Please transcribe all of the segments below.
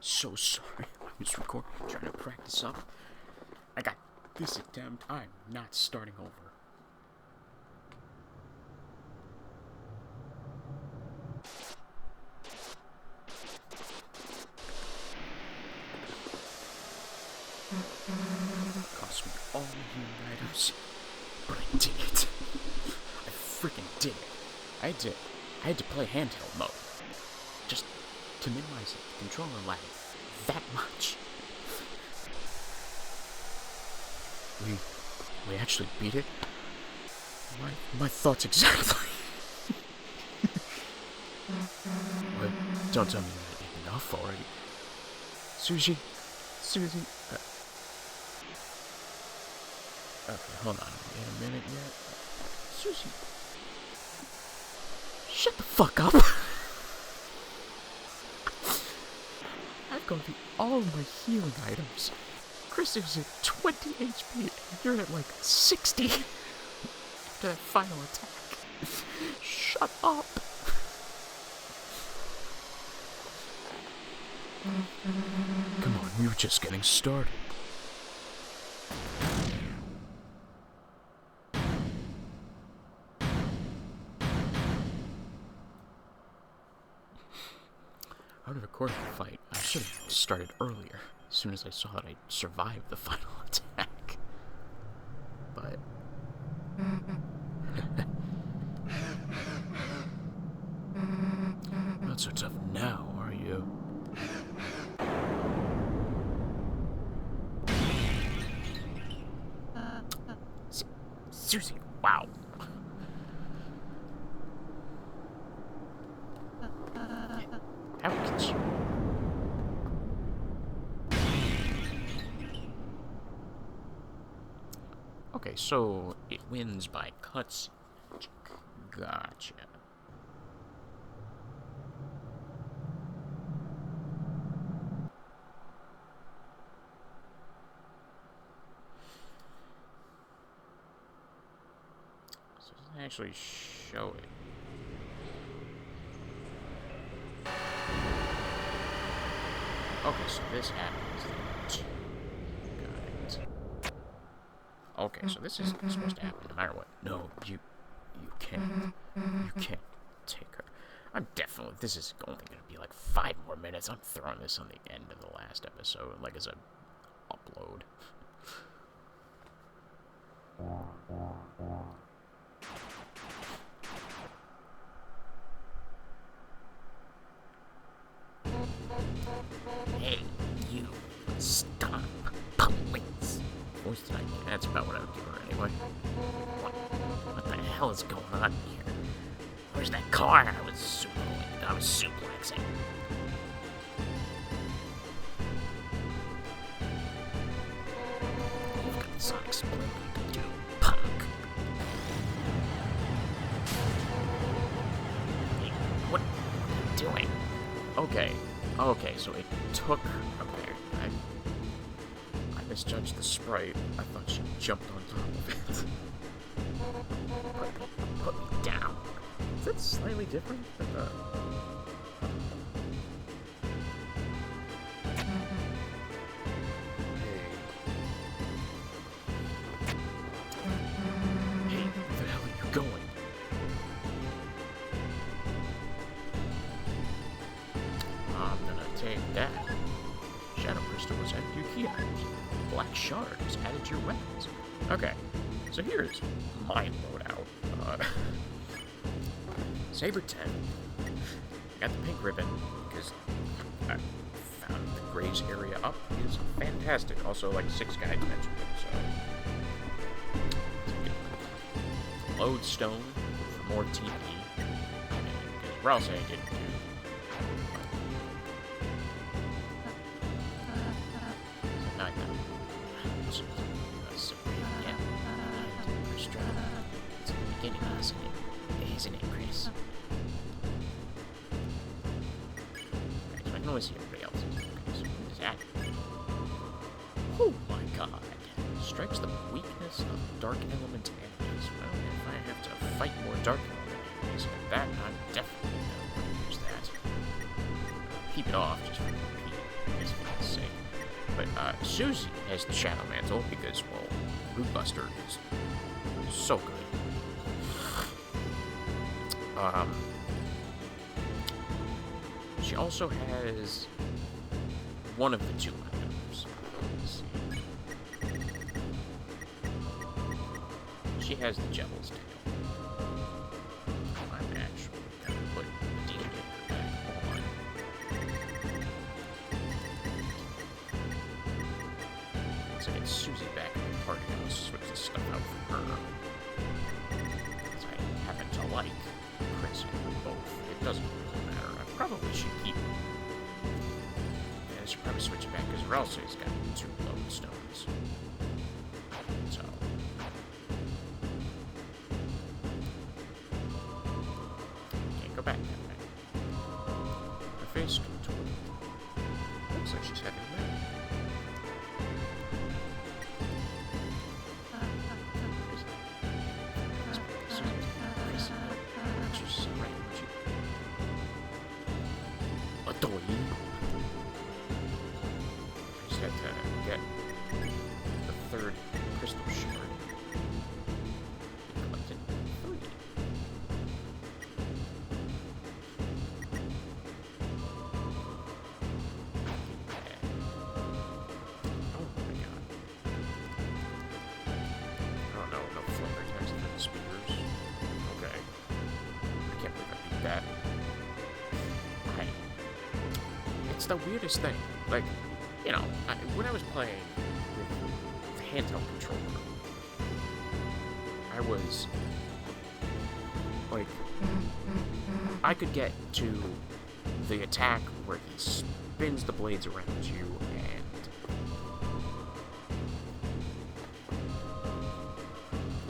so sorry. I was recording, trying to practice up. I got this attempt. I'm not starting over. Cost me all the healing items, but I did it. I freaking did it. I had to play handheld mode, just to minimize the controller lag that much. We actually beat it. My thoughts exactly. What? Don't tell me you had enough already. Susie. Okay, hold on. Wait a minute yet. Susie. Shut the fuck up. I've gone through all of my healing items. Chris is at 20 HP, and you're at like 60 after that final attack. Shut up. Come on, we were just getting started. Out of recording the fight, I should have started earlier, as soon as I saw that I survived the final attack. But... not so tough now, are you? Susie, wow. How could you? Okay, so it wins by cutscene. Gotcha. So it doesn't actually show it. Okay, so this happens. Got it. Okay, so this is supposed to happen no matter what. No, you can't. You can't take her. I'm definitely. This is only gonna be like 5 more minutes. I'm throwing this on the end of the last episode, like as a upload. Hey, you. Stop. Please. Voice tonight. That's about what I would do her anyway. What the hell is going on here? Where's that car I was suplexing? You've got Sonic Split to do, punk. Hey, what are you doing? Okay, so it took... Okay, I misjudged the sprite. I thought she jumped on top of it. Put me down. Is that slightly different than the... Hey, where the hell are you going? I'm gonna take that. Shadow Crystal was added to your key items. Black Shard was added to your weapons. Okay, so here's my loadout. Saber 10. I got the pink ribbon because I found the Grays area up is fantastic. Also, like 6 guys mentioned it, so. Lodestone for more TP. Because Rouse I didn't do. So now I got it's the beginning, isn't it? Isn't it, Chris? Okay, so I can always see everybody else's. Okay, so what is that? Oh my god. Strikes the weakness of dark element enemies. Well, if I have to fight more dark element enemies like that, I'm definitely going to use that. Keep it off just for repeat. But Susie has the Shadow Mantle because, well, Root Buster is so good. She also has one of the two items. Let's see. She has the Devil's Tail. I'm actually going to put the Demon back on. So I get Susie back in the party. I'll switch this stuff out for her. Because I happen to like Chris and both. It doesn't really matter. I probably should keep him. Yeah, I should probably switch it back because or else he's got 2 Lodestones. So. Can't go back that way. Her face contorted. Looks like she's having a nap. I just had to get the 3rd crystal shard. We collected 3. Oh my god. Oh no, no flavor text for the speakers. Okay. I can't believe I beat that. It's the weirdest thing. Like, you know, when I was playing with the handheld controller, I was, like, I could get to the attack where he spins the blades around you and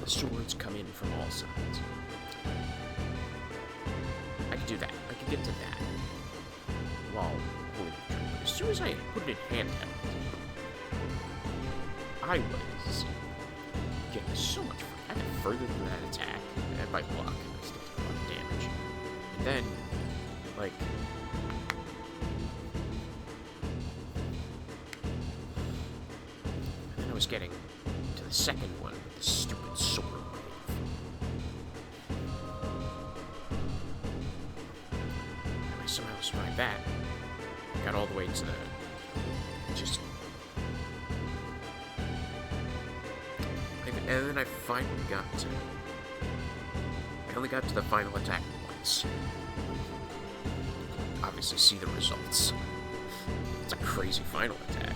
the swords come in from all sides. I could do that. I could get to that. While as soon as I put it in handheld, I was getting so much I got further than that attack, and by block, I still took a lot of damage. And then, like, and then I was getting to the 2nd one with the stupid sword wave. And I somehow survived that. Got all the way to the, just, and then I finally got to, I only got to the final attack once. Obviously see the results. It's a crazy final attack.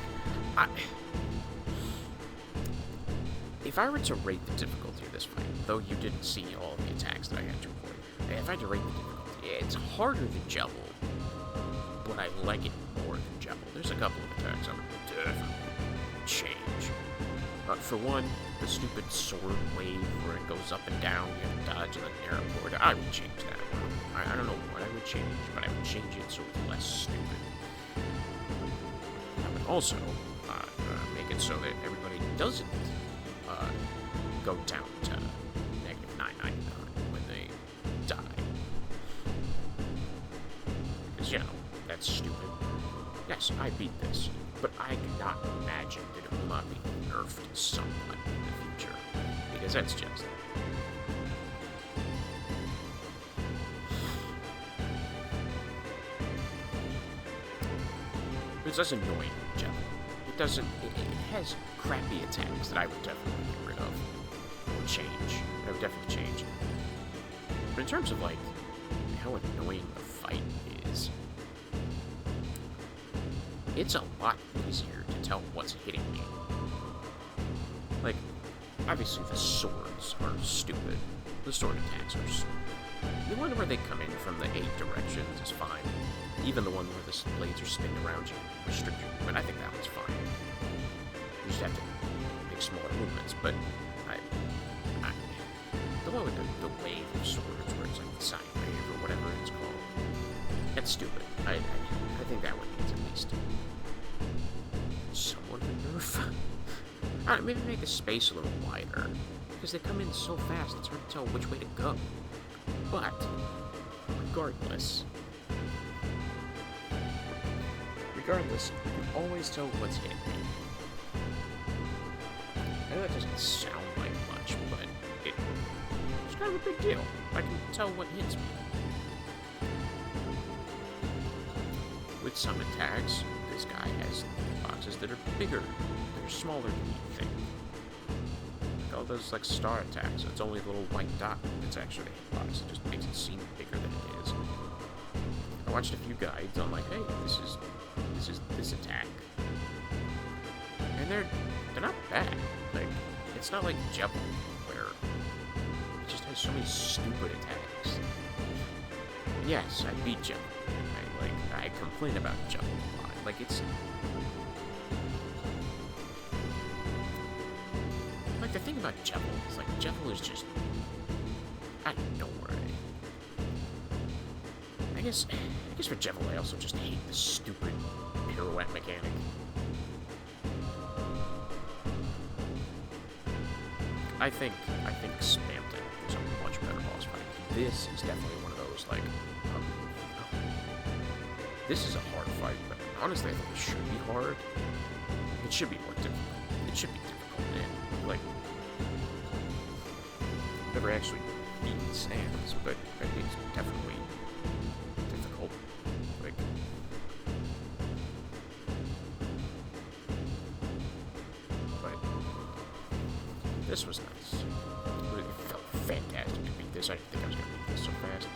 If I were to rate the difficulty of this fight, though you didn't see all of the attacks that I had to avoid, if I had to rate the difficulty, it's harder than Jebel. But I like it more than Jebel. There's a couple of attacks I would definitely change. For one, the stupid sword wave where it goes up and down, you have to dodge and then narrow board. I would change that one. I don't know what I would change, but I would change it so it's less stupid. I would also make it so that everybody doesn't go down to -999 when they die. Because, you know, that's stupid. Yes, I beat this, but I cannot imagine that it will not be nerfed somewhat in the future. Because that's just... It doesn't annoy me, Jeff. It doesn't... It has crappy attacks that I would definitely get rid of. Or change. I would definitely change. But in terms of, like, how annoying the fight is... It's a lot easier to tell what's hitting me. Like, obviously the swords are stupid. The sword attacks are stupid. The one where they come in from the 8 directions is fine. Even the one where the blades are spinning around you, restrict you, but I think that one's fine. You just have to make smaller movements, but the one with the wave of swords, where it's like the sine wave or whatever it's called, that's stupid. I think that one needs at least somewhat of a nerf. Maybe make the space a little wider, because they come in so fast it's hard to tell which way to go. But regardless, Regardless, you can always tell what's hitting me. I know that doesn't sound like much, but it's kind of a big deal. I can tell what hits me. With some attacks, this guy has boxes that are bigger, that are smaller than you think. Like all those like star attacks, it's only a little white dot that's actually a hitbox. It just makes it seem bigger than it is. I watched a few guides on like, hey, this is this attack. And they're not bad. Like, it's not like Jebel, where it just has so many stupid attacks. Yes, I beat Jebel. I complain about Jebel a lot. Like, it's... Like, the thing about Jebel is, like, Jebel is just... out of nowhere. I guess for Jebel, I also just hate the stupid pirouette mechanic. I think Spamton is a much better boss fight. This is definitely one of those, like... This is a hard fight, but honestly, I think it should be hard. It should be more difficult. It should be difficult, and, like... I've never actually beaten Sans, but it's definitely difficult. Like... But... This was nice. It felt fantastic to beat this. I didn't think I was going to beat this so fast.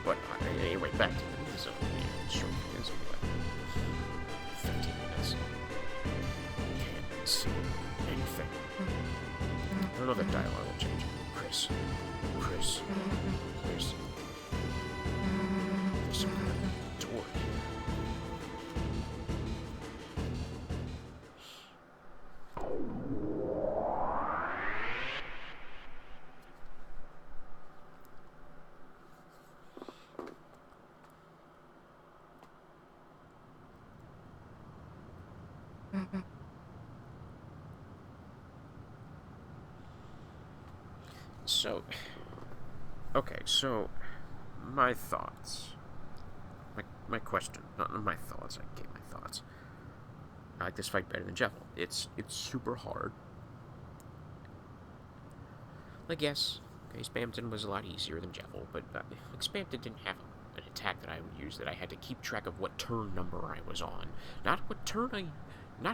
But, anyway, back to this. Short videos will be like 15 minutes. Can't see anything. I don't know if that dialogue will change. Chris. There's some kind of door here. So, my thoughts. My question. Not my thoughts, I gave my thoughts. I like this fight better than Jeffel. It's super hard. Like, yes, okay, Spamton was a lot easier than Jeffel, but like, Spamton didn't have an attack that I would use that I had to keep track of what turn number I was on. Not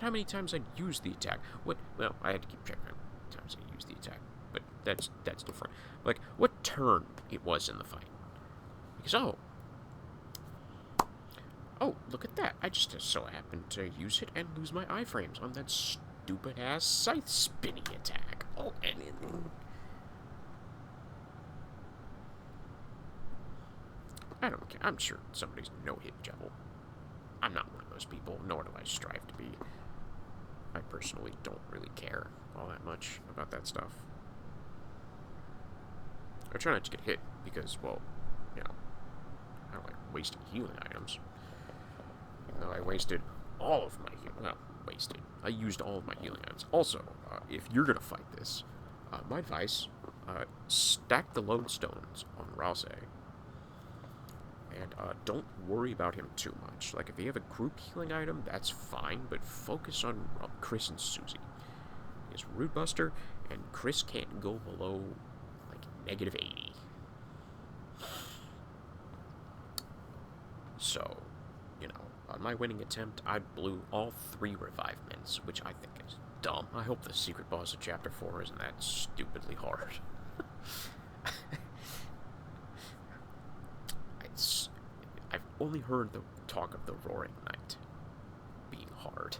how many times I'd use the attack. Well, I had to keep track of how many times I used the attack. But that's different. Like, what turn it was in the fight. Because, look at that. I just so happened to use it and lose my iframes on that stupid-ass scythe spinning attack. Oh, and... I don't care. I'm sure somebody's no-hit Jebel. I'm not one of those people, nor do I strive to be. I personally don't really care all that much about that stuff. I try not to get hit because, well, you know, I don't like wasting healing items. Even though I wasted all of my I used all of my healing items. Also, if you're gonna fight this, my advice, stack the lodestones on Rouse. And don't worry about him too much. Like, if you have a group healing item, that's fine, but focus on Chris and Susie. He's Root Buster, and Chris can't go below negative 80. So, you know, on my winning attempt, I blew all 3 revive mints, which I think is dumb. I hope the secret boss of Chapter 4 isn't that stupidly hard. I've only heard the talk of the Roaring Knight being hard.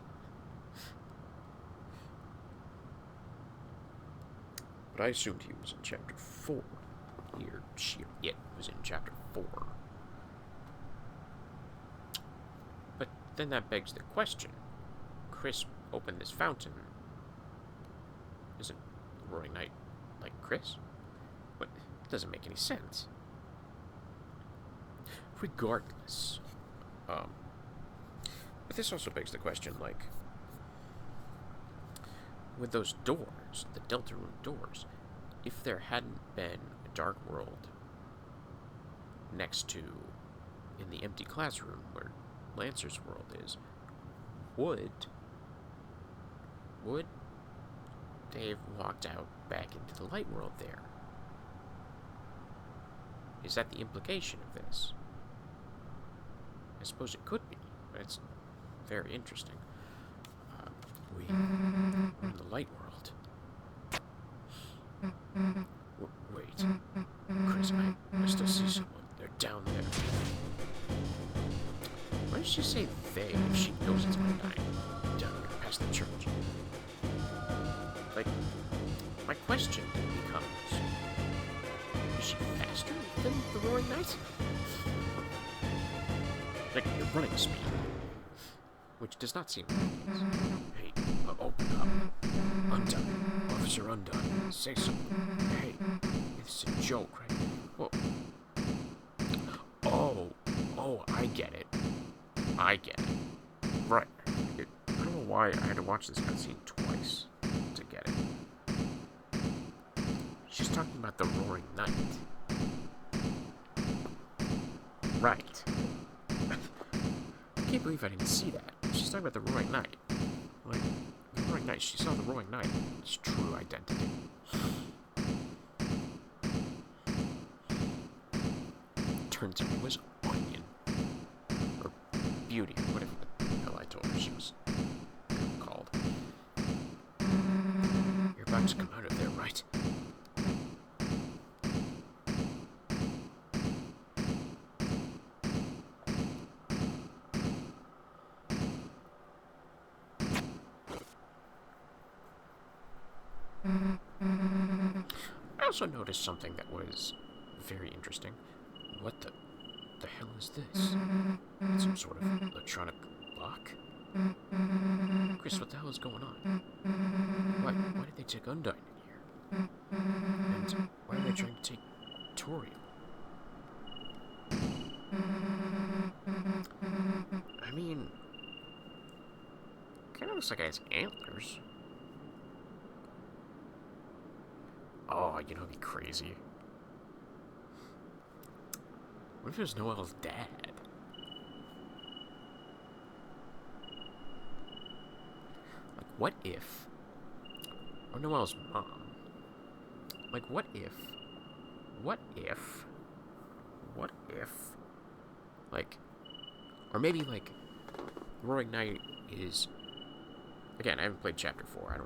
But I assumed he was in Chapter 4. It was in Chapter 4. But then that begs the question. Chris opened this fountain. Isn't the Roaring Knight like Chris? But it doesn't make any sense. Regardless. But this also begs the question, like, with those doors, the Deltarune doors, if there hadn't been a dark world next to, in the empty classroom where Lancer's world is, would they have walked out back into the light world there? Is that the implication of this? I suppose it could be, but it's very interesting. We're in the light world. Wait, Chris, I still see someone. They're down there. Why does she say they if she knows it's midnight? Down here, past the church. Like, my question becomes, is she faster than the Roaring Knight? Like, your running speed. Which does not seem like the case. Hey, open up. Undone. Officer Undone. Say something. Hey, it's a joke, right? Well, oh, I get it. Right. I don't know why I had to watch this cutscene twice to get it. She's talking about the Roaring Knight. Right. I can't believe I didn't see that. She's talking about the Roaring Knight. Like, the Roaring Knight. She saw the Roaring Knight. It's true identity. Turns out it was Onion. Or Beauty, or whatever the hell I told her she was called. You're about to come out of there, right? I also noticed something that was very interesting. What the hell is this? Some sort of electronic lock? Chris, what the hell is going on? Why did they take Undyne in here? And why are they trying to take Toriel? I mean, kind of looks like it has antlers. Oh, you know, it'd be crazy. What if it was Noel's dad? Like, what if... Or Noel's mom. Like, what if... Like... Or maybe, like... Roaring Knight is... Again, I haven't played Chapter 4.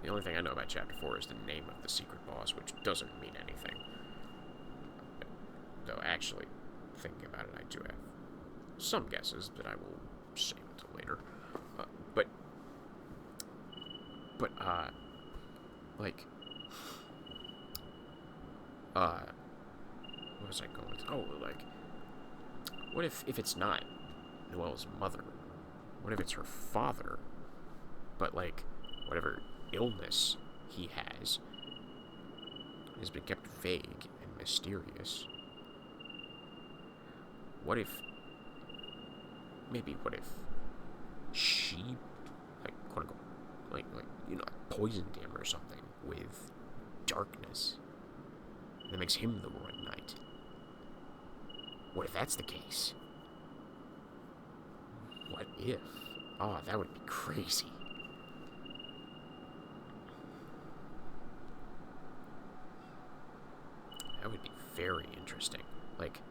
The only thing I know about Chapter 4 is the name of the secret boss, which doesn't mean anything. Though, actually, thinking about it, I do have some guesses that I will save until later. What was I going with? Oh, like, what if it's not Noelle's mother? What if it's her father? But, like, whatever illness he has been kept vague and mysterious. What if she, like, quote unquote, like, poisoned him or something with darkness that makes him the Roaring Knight? What if that's the case? What if? Oh, that would be crazy. That would be very interesting. Like,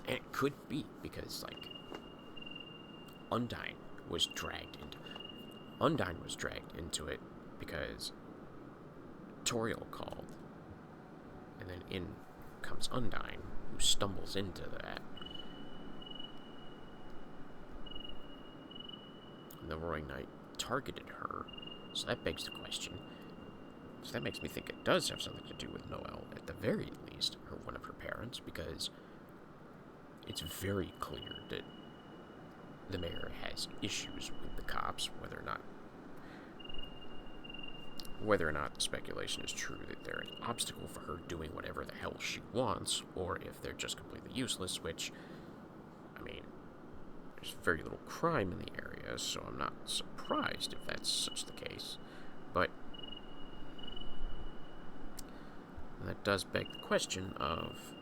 and it could be because, like, Undyne was dragged into it because Toriel called. And then in comes Undyne, who stumbles into that. And the Roaring Knight targeted her, so that begs the question. So that makes me think it does have something to do with Noelle, at the very least, or one of her parents, because it's very clear that the mayor has issues with the cops, whether or not the speculation is true that they're an obstacle for her doing whatever the hell she wants, or if they're just completely useless, which, I mean, there's very little crime in the area, so I'm not surprised if that's such the case, but that does beg the question of,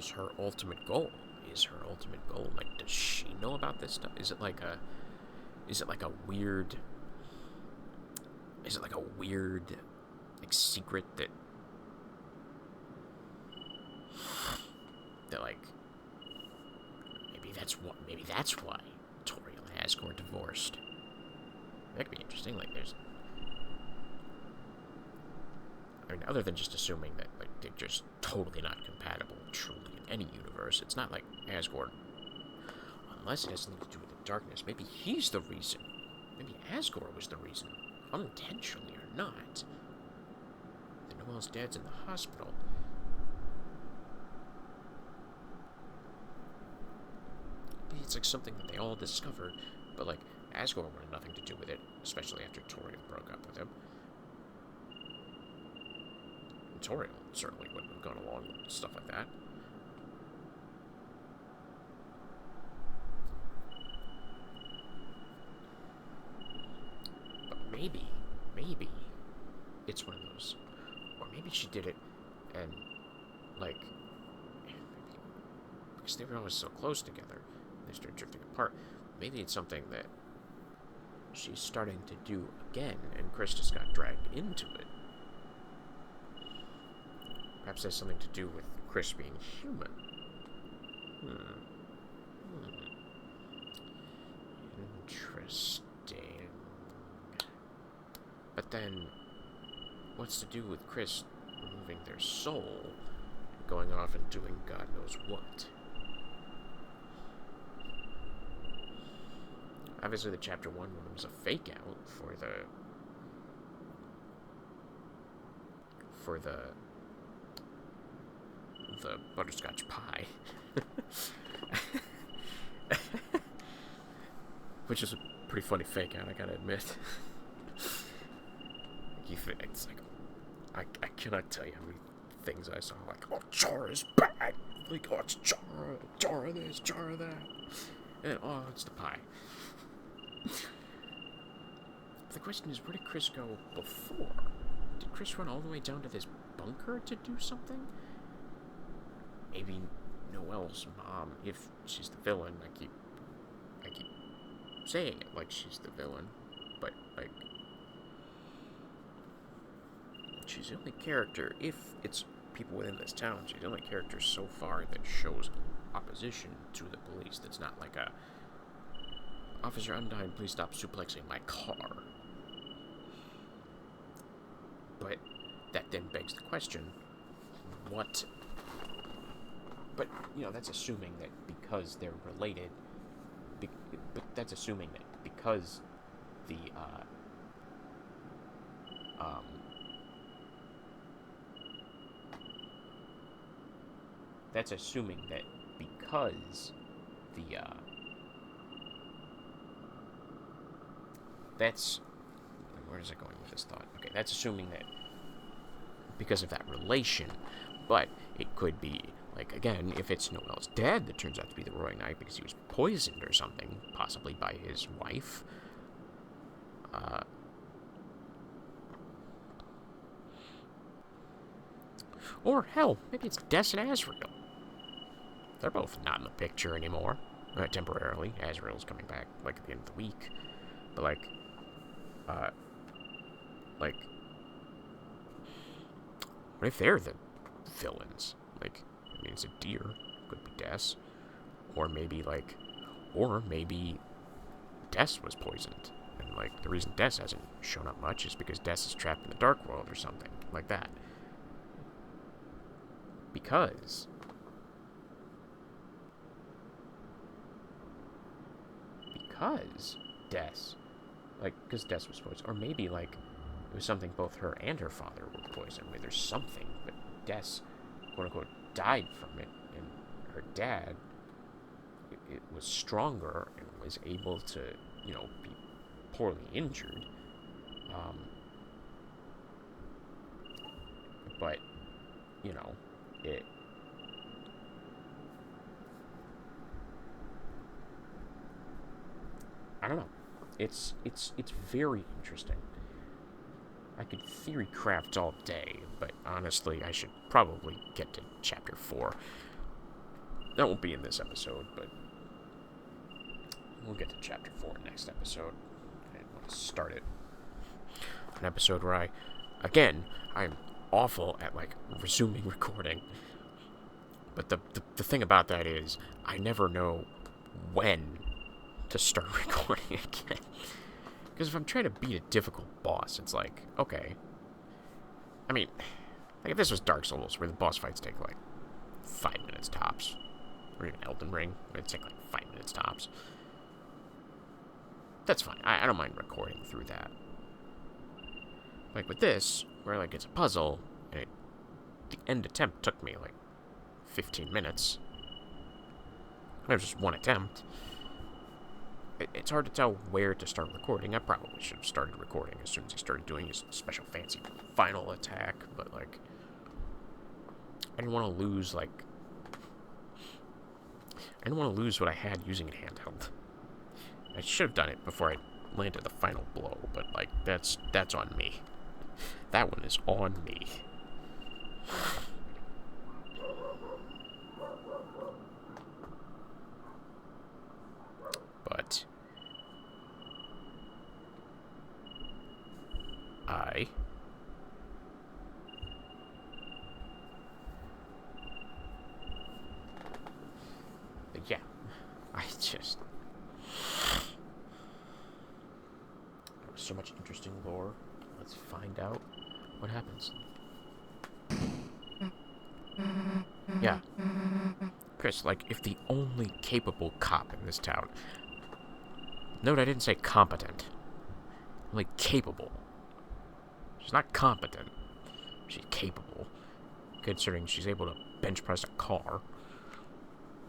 was her ultimate goal? Is her ultimate goal, like, does she know about this stuff? Is it like a weird, like, secret that, like, maybe that's why Toriel and Asgore divorced. That could be interesting. Like, other than just assuming that, like, they're just totally not compatible, truly, in any universe, it's not like Asgore, unless it has something to do with the darkness, maybe he's the reason. Maybe Asgore was the reason, unintentionally or not. That Noel's dad's in the hospital. Maybe it's like something that they all discovered, but, like, Asgore wanted nothing to do with it, especially after Toriel broke up with him. And Toriel certainly wouldn't have gone along with stuff like that. But maybe it's one of those, or maybe she did it, and, like, because they were always so close together, they started drifting apart. Maybe it's something that she's starting to do again, and Chris just got dragged into it. Perhaps it has something to do with Chris being human. Interesting. But then, what's to do with Chris removing their soul and going off and doing God knows what? Obviously, the Chapter 1 one was a fake out for the butterscotch pie. Which is a pretty funny fake out, I gotta admit. It's like, I cannot tell you how many things I saw, like, oh, Chara's back! Like, oh, it's Chara this, Chara that. And then, oh, it's the pie. The question is, where did Chris go before? Did Chris run all the way down to this bunker to do something? Maybe Noelle's mom, if she's the villain. I keep saying it like she's the villain, but, like, she's the only character, if it's people within this town, she's the only character so far that shows opposition to the police. That's not like a, Officer Undyne, please stop suplexing my car. But that then begs the question, what? But, you know, that's assuming that because they're related, but that's assuming that because the, that's assuming that because the, that's, where is it going with this thought? Okay, that's assuming that because of that relation, but it could be, like, again, if it's Noelle's dad that turns out to be the Roaring Knight because he was poisoned or something, possibly by his wife, or, hell, maybe it's Des and Azrael. They're both not in the picture anymore, temporarily. Azrael's coming back, like, at the end of the week, but, like, what if they're the villains? Like, I mean, it's a deer. Could be Des. Or maybe Des was poisoned. And, like, the reason Des hasn't shown up much is because Des is trapped in the Dark World or something like that. Because Des, like, because Des was poisoned. Or maybe, like, it was something both her and her father were poisoned. Maybe there's something, but Des, quote-unquote, died from it, and her dad, it was stronger and was able to, you know, be poorly injured. But, you know, I don't know. It's very interesting. I could theory craft all day, but honestly, I should probably get to Chapter 4. That won't be in this episode, but we'll get to chapter 4 next episode. I want to start it. An episode where I'm awful at, like, resuming recording. But the thing about that is, I never know when to start recording again. Because if I'm trying to beat a difficult boss, it's like, okay. I mean, like if this was Dark Souls, where the boss fights take, like, 5 minutes tops. Or even Elden Ring, it'd take, like, 5 minutes tops. That's fine. I don't mind recording through that. Like with this, where, like, it's a puzzle, and the end attempt took me, like, 15 minutes. And it was just one attempt. It's hard to tell where to start recording. I probably should have started recording as soon as he started doing his special fancy final attack, but, like, I didn't want to lose, like, I didn't want to lose what I had using it handheld. I should have done it before I landed the final blow, but, like, that's on me. That one is on me. But yeah, I just so much interesting lore. Let's find out what happens. Yeah. Chris, like, if the only capable cop in this town... Note I didn't say competent. Only capable. She's not competent. She's capable. Considering she's able to bench press a car.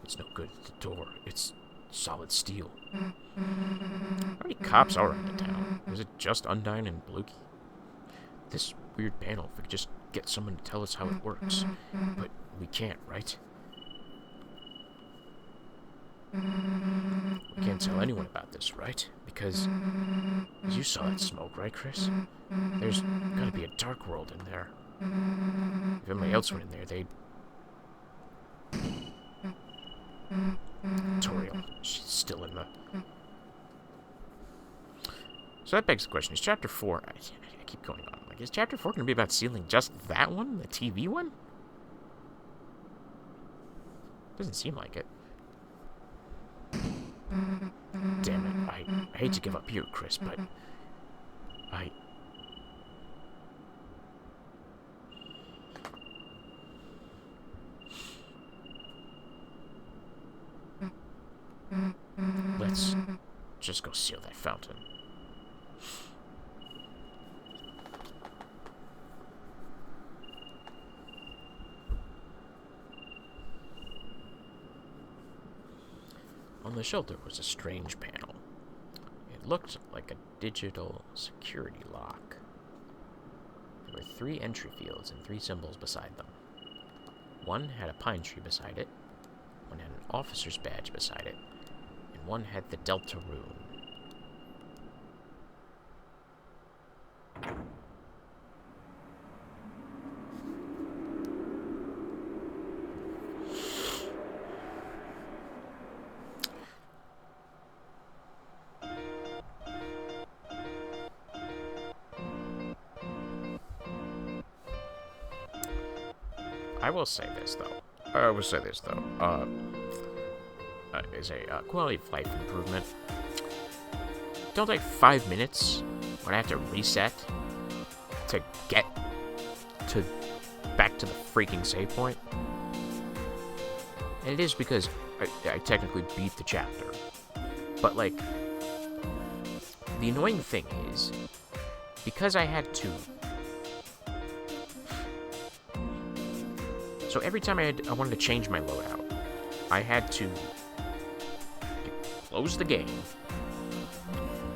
It's no good at the door. It's solid steel. How many cops are in the town? Is it just Undyne and Blukey? This weird panel, if we could just get someone to tell us how it works. But we can't, right? We can't tell anyone about this, right? Because you saw that smoke, right, Chris? There's gotta be a dark world in there. If anybody else went in there, they'd... Toriel, she's still in the... So that begs the question, is Chapter 4... I keep going on. Like, is Chapter 4 going to be about sealing just that one? The TV one? Doesn't seem like it. Damn it, I hate to give up you, Chris, but... Let's just go seal that fountain. On the shelter was a strange panel. It looked like a digital security lock. There were 3 entry fields and 3 symbols beside them. One had a pine tree beside it, one had an officer's badge beside it, and one had the Deltarune. I will say this, though. Is a quality of life improvement. Don't take 5 minutes when I have to reset to get back to the freaking save point. And it is because I technically beat the chapter. But, like, the annoying thing is, because I had to... So every time I wanted to change my loadout, I had to close the game,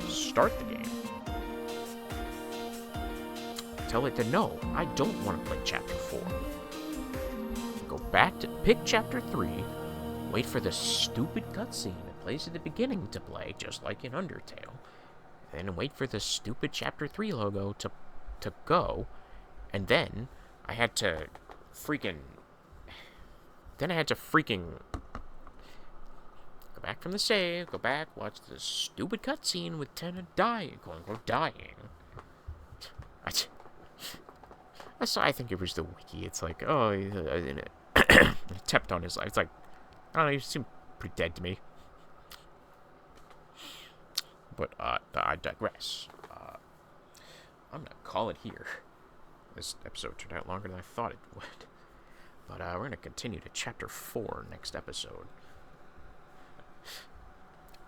start the game, tell it to no, I don't want to play Chapter 4. Go back to pick Chapter 3, wait for the stupid cutscene that plays at the beginning to play, just like in Undertale, then wait for the stupid Chapter 3 logo to go, and then I had to freaking back from the save, go back, watch the stupid cutscene with Tenna dying, quote-unquote dying. I think it was the wiki. It's like, oh, he tapped on his life. It's like, I don't know, he seemed pretty dead to me. But I digress. I'm gonna call it here. This episode turned out longer than I thought it would. But we're gonna continue to Chapter 4 next episode.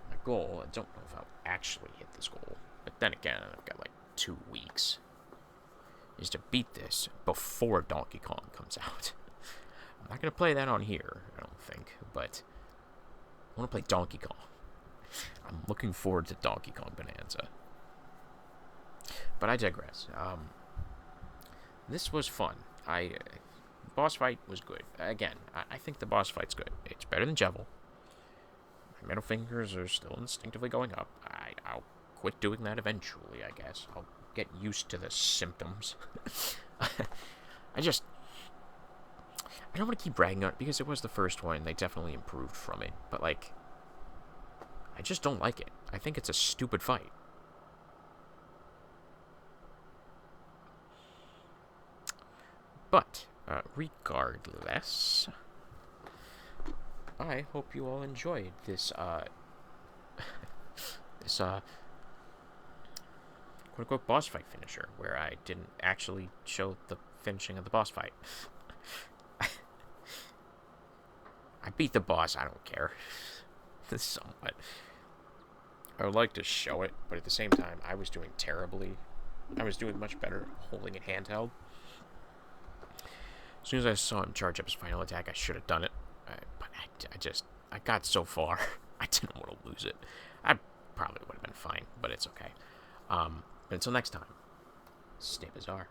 My goal, I don't know if I'll actually hit this goal, but then again, I've got like 2 weeks, is to beat this before Donkey Kong comes out. I'm not gonna play that on here, I don't think, but I want to play Donkey Kong. I'm looking forward to Donkey Kong Bonanza. But I digress. This was fun. Boss fight was good. Again, I think the boss fight's good. It's better than Jevil. My middle fingers are still instinctively going up. I'll quit doing that eventually, I guess. I'll get used to the symptoms. I don't want to keep bragging on it because it was the first one. They definitely improved from it. But, like, I just don't like it. I think it's a stupid fight. But, regardless, I hope you all enjoyed this, quote-unquote boss fight finisher, where I didn't actually show the finishing of the boss fight. I beat the boss, I don't care. Somewhat. I would like to show it, but at the same time, I was doing terribly. I was doing much better holding it handheld. As soon as I saw him charge up his final attack, I should have done it. But I got so far. I didn't want to lose it. I probably would have been fine, but it's okay. But until next time, stay bizarre.